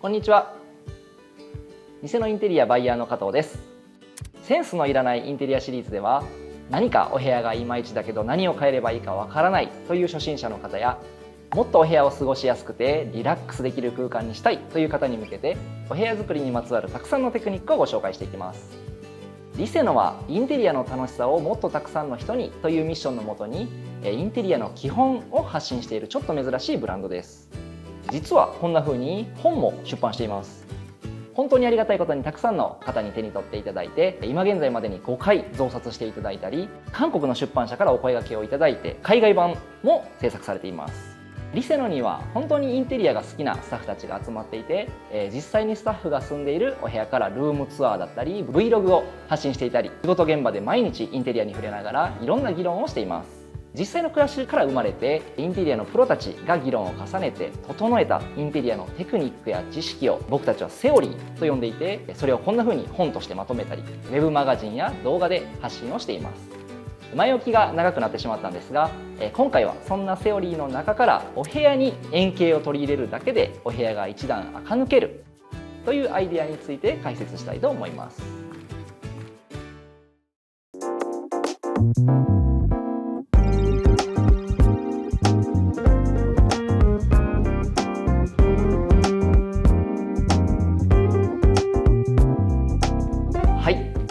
こんにちは。店のインテリアバイヤーの加藤です。センスのいらないインテリアシリーズでは、何かお部屋がいまいちだけど何を変えればいいかわからないという初心者の方や、もっとお部屋を過ごしやすくてリラックスできる空間にしたいという方に向けて、お部屋作りにまつわるたくさんのテクニックをご紹介していきます。リセノはインテリアの楽しさをもっとたくさんの人にというミッションのもとに、インテリアの基本を発信しているちょっと珍しいブランドです。実はこんな風に本も出版しています。本当にありがたいことにたくさんの方に手に取っていただいて、今現在までに5回増刷していただいたり、韓国の出版社からお声掛けをいただいて海外版も制作されています。リセノには本当にインテリアが好きなスタッフたちが集まっていて、実際にスタッフが住んでいるお部屋からルームツアーだったり Vlog を発信していたり、仕事現場で毎日インテリアに触れながらいろんな議論をしています。実際の暮らしから生まれて、インテリアのプロたちが議論を重ねて整えたインテリアのテクニックや知識を僕たちはセオリーと呼んでいて、それをこんな風に本としてまとめたり、ウェブマガジンや動画で発信をしています。前置きが長くなってしまったんですが、今回はそんなセオリーの中からお部屋に円形を取り入れるだけでお部屋が一段垢抜けるというアイデアについて解説したいと思います。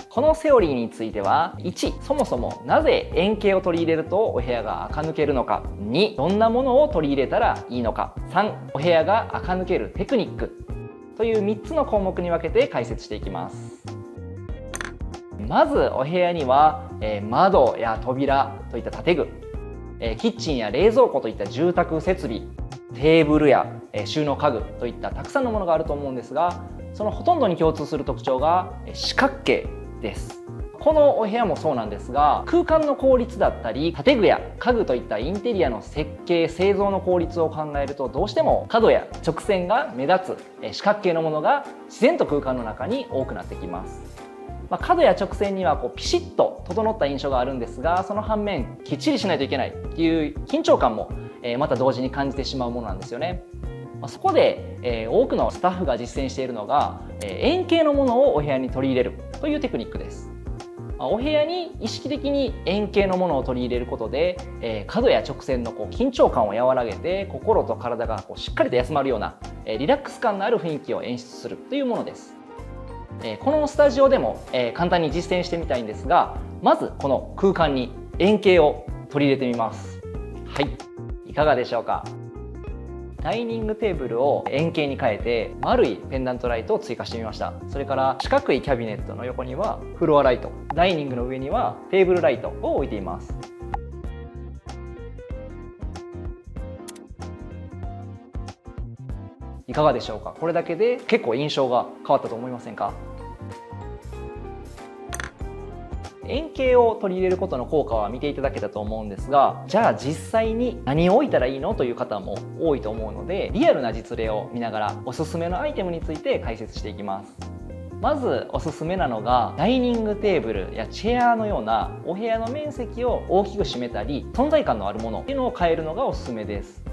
このセオリーについては、1、そもそもなぜ円形を取り入れるとお部屋が垢抜けるのか、2、どんなものを取り入れたらいいのか、3、お部屋が垢抜けるテクニックという3つの項目に分けて解説していきます。まずお部屋には窓や扉といった建具、キッチンや冷蔵庫といった住宅設備、テーブルや収納家具といったたくさんのものがあると思うんですが、そのほとんどに共通する特徴が四角形です。このお部屋もそうなんですが、空間の効率だったり建具や家具といったインテリアの設計製造の効率を考えると、どうしても角や直線が目立つ四角形のものが自然と空間の中に多くなってきます。角や直線にはピシッと整った印象があるんですが、その反面きっちりしないといけないっていう緊張感もまた同時に感じてしまうものなんですよね。そこで多くのスタッフが実践しているのが、円形のものをお部屋に取り入れるというテクニックです。お部屋に意識的に円形のものを取り入れることで、角や直線の緊張感を和らげて、心と体がしっかりと休まるようなリラックス感のある雰囲気を演出するというものです。このスタジオでも簡単に実践してみたいんですが、まずこの空間に円形を取り入れてみます。はい、いかがでしょうか。ダイニングテーブルを円形に変えて丸いペンダントライトを追加してみました。それから四角いキャビネットの横にはフロアライト、ダイニングの上にはテーブルライトを置いています。いかがでしょうか。これだけで結構印象が変わったと思いませんか。円形を取り入れることの効果は見ていただけたと思うんですが、じゃあ実際に何を置いたらいいのという方も多いと思うので、リアルな実例を見ながらおすすめのアイテムについて解説していきます。まずおすすめなのが、ダイニングテーブルやチェアのようなお部屋の面積を大きく占めたり存在感のあるものっていうのを変えるのがおすすめです。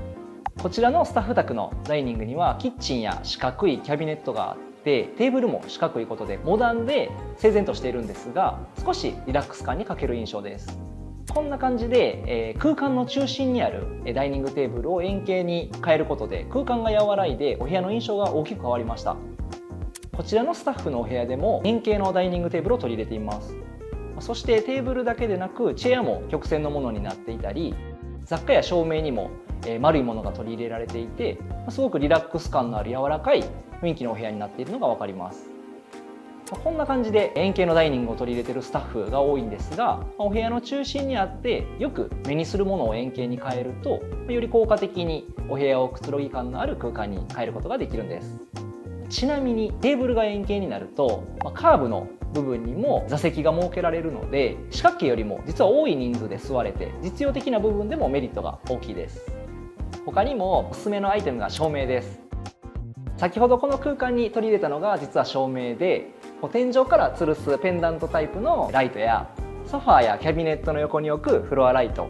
こちらのスタッフ宅のダイニングにはキッチンや四角いキャビネットがあって、テーブルも四角いことでモダンで整然としているんですが、少しリラックス感に欠ける印象です。こんな感じで、空間の中心にあるダイニングテーブルを円形に変えることで空間が和らいでお部屋の印象が大きく変わりました。こちらのスタッフのお部屋でも円形のダイニングテーブルを取り入れています。そしてテーブルだけでなくチェアも曲線のものになっていたり、雑貨や照明にも丸いものが取り入れられていて、すごくリラックス感のある柔らかい雰囲気のお部屋になっているのが分かります。こんな感じで円形のダイニングを取り入れているスタッフが多いんですが、お部屋の中心にあってよく目にするものを円形に変えると、より効果的にお部屋をくつろぎ感のある空間に変えることができるんです。ちなみにテーブルが円形になると、カーブの部分にも座席が設けられるので、四角形よりも実は多い人数で座れて、実用的な部分でもメリットが大きいです。他にもおすすめのアイテムが照明です。先ほどこの空間に取り入れたのが実は照明で、天井から吊るすペンダントタイプのライトや、ソファーやキャビネットの横に置くフロアライト、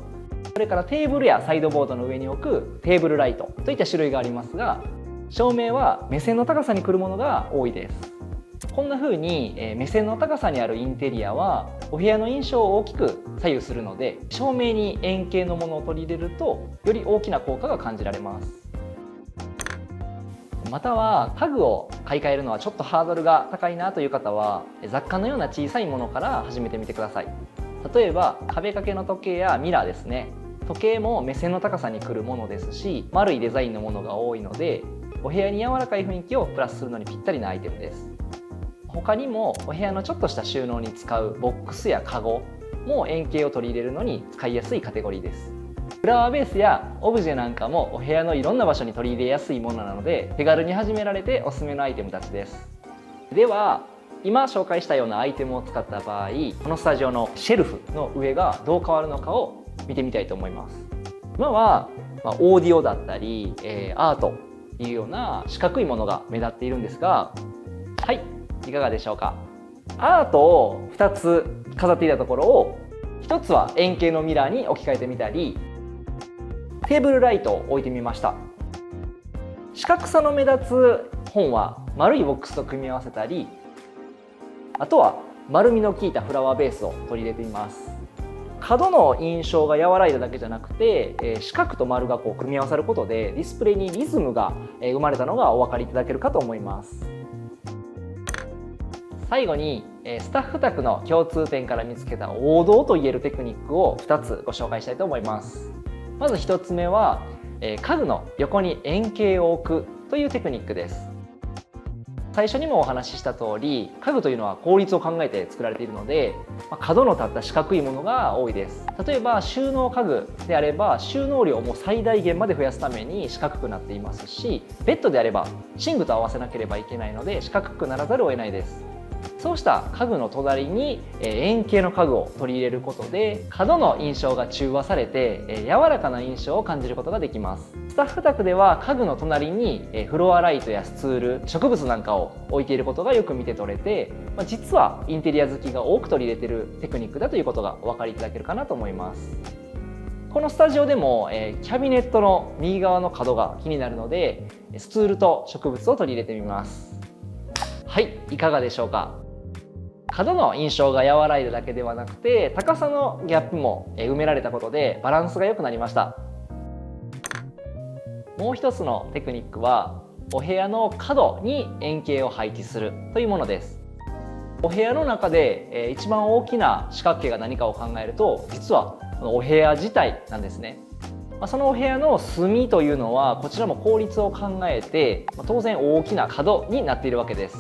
それからテーブルやサイドボードの上に置くテーブルライトといった種類がありますが、照明は目線の高さに来るものが多いです。こんな風に目線の高さにあるインテリアはお部屋の印象を大きく左右するので、照明に円形のものを取り入れるとより大きな効果が感じられます。または家具を買い替えるのはちょっとハードルが高いなという方は、雑貨のような小さいものから始めてみてください。例えば壁掛けの時計やミラーですね。時計も目線の高さに来るものですし、丸いデザインのものが多いので、お部屋に柔らかい雰囲気をプラスするのにぴったりなアイテムです。他にもお部屋のちょっとした収納に使うボックスやカゴも円形を取り入れるのに使いやすいカテゴリーです。フラワーベースやオブジェなんかもお部屋のいろんな場所に取り入れやすいものなので、手軽に始められておすすめのアイテムたちです。では今紹介したようなアイテムを使った場合、このスタジオのシェルフの上がどう変わるのかを見てみたいと思います。今はオーディオだったりアートというような四角いものが目立っているんですが、はい、いかがでしょうか。アートを2つ飾っていたところを1つは円形のミラーに置き換えてみたり、テーブルライトを置いてみました。四角さの目立つ本は丸いボックスと組み合わせたり、あとは丸みの効いたフラワーベースを取り入れてみます。角の印象が和らいだだけじゃなくて、四角と丸が組み合わさることでディスプレイにリズムが生まれたのがお分かりいただけるかと思います。最後にスタッフ宅の共通点から見つけた王道といえるテクニックを2つご紹介したいと思います。まず1つ目は家具の横に円形を置くというテクニックです。最初にもお話しした通り、家具というのは効率を考えて作られているので、角の立った四角いものが多いです。例えば収納家具であれば収納量も最大限まで増やすために四角くなっていますし、ベッドであれば寝具と合わせなければいけないので四角くならざるを得ないです。そうした家具の隣に円形の家具を取り入れることで角の印象が中和されて柔らかな印象を感じることができます。スタッフ宅では家具の隣にフロアライトやスツール、植物なんかを置いていることがよく見て取れて、実はインテリア好きが多く取り入れているテクニックだということがお分かりいただけるかなと思います。このスタジオでもキャビネットの右側の角が気になるのでスツールと植物を取り入れてみます。はい、いかがでしょうか。角の印象が和らいだだけではなくて高さのギャップも埋められたことでバランスが良くなりました。もう一つのテクニックはお部屋の角に円形を配置するというものです。お部屋の中で一番大きな四角形が何かを考えると、実はお部屋自体なんですね。そのお部屋の隅というのはこちらも効率を考えて当然大きな角になっているわけです。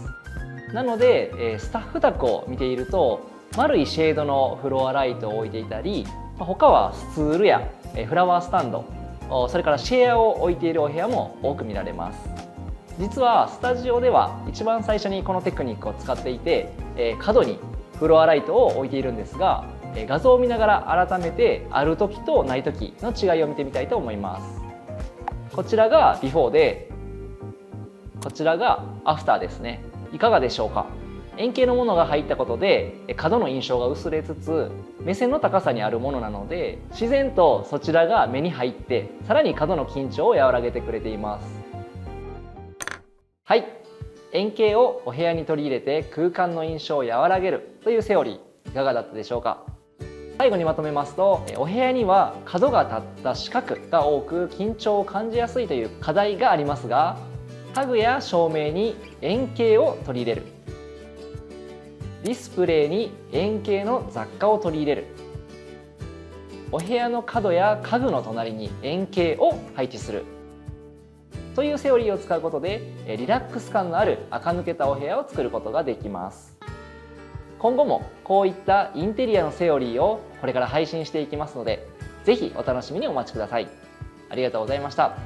なのでスタッフ宅を見ていると丸いシェードのフロアライトを置いていたり、他はスツールやフラワースタンド、それからシェアを置いているお部屋も多く見られます。実はスタジオでは一番最初にこのテクニックを使っていて角にフロアライトを置いているんですが、画像を見ながら改めてある時とない時の違いを見てみたいと思います。こちらがビフォーで、こちらがアフターですね。いかがでしょうか。円形のものが入ったことで角の印象が薄れつつ目線の高さにあるものなので自然とそちらが目に入ってさらに角の緊張を和らげてくれています。はい、円形をお部屋に取り入れて空間の印象を和らげるというセオリーいかがだったでしょうか。最後にまとめますと、お部屋には角が立った四角が多く緊張を感じやすいという課題がありますが、家具や照明に円形を取り入れる、ディスプレイに円形の雑貨を取り入れる、お部屋の角や家具の隣に円形を配置するというセオリーを使うことでリラックス感のある垢抜けたお部屋を作ることができます。今後もこういったインテリアのセオリーをこれから配信していきますので、ぜひお楽しみにお待ちください。ありがとうございました。